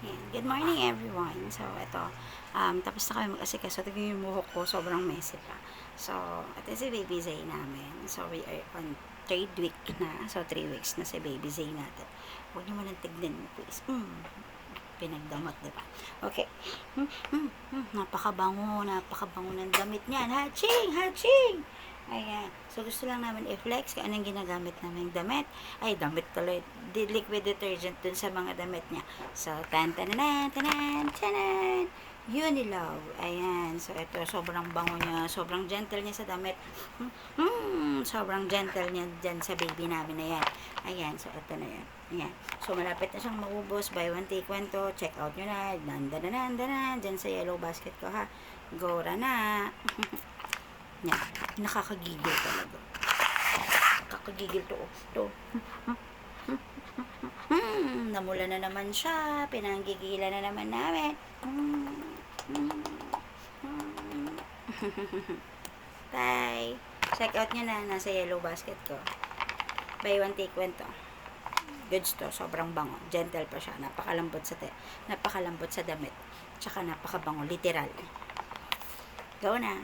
Ayan. Good morning everyone. So, ito. Tapos na kami mag-asikaso. Tignan yung buhok ko. Sobrang messy pa. So, ito si Baby Zay namin. So, we are on 3rd week na. So, 3 weeks na si Baby Zay natin. Huwag niyo man tignan mo, please. Pinagdamot, diba? Okay. Napakabango ng damit niyan. Haching! Haching! Ayan. So, gusto lang namin i-flex kung anong ginagamit namin damit. Ay, damit tuloy. Liquid detergent dun sa mga damit niya. So, tan-tananan, tanan, tanan. Unilove. Ayan. So, ito, sobrang bango niya. Sobrang gentle niya sa damit. Sobrang gentle niya dyan sa baby namin na yan. Ayan. So, ito na yan. Ayan. So, malapit na siyang maubos. Buy one, take one to. Check out nyo na. Dandanan. Dyan sa yellow basket ko, ha. Gora na. Yan. Nakakagigil talaga. Nakakagigil to. Namula na naman siya. Pinanggigilan na naman namin. Bye. Check out nyo na. Nasa yellow basket ko. Buy one, take one to. Goods to. Sobrang bango. Gentle pa siya. Napakalambot sa damit. Tsaka napakabango. Literal. Go na.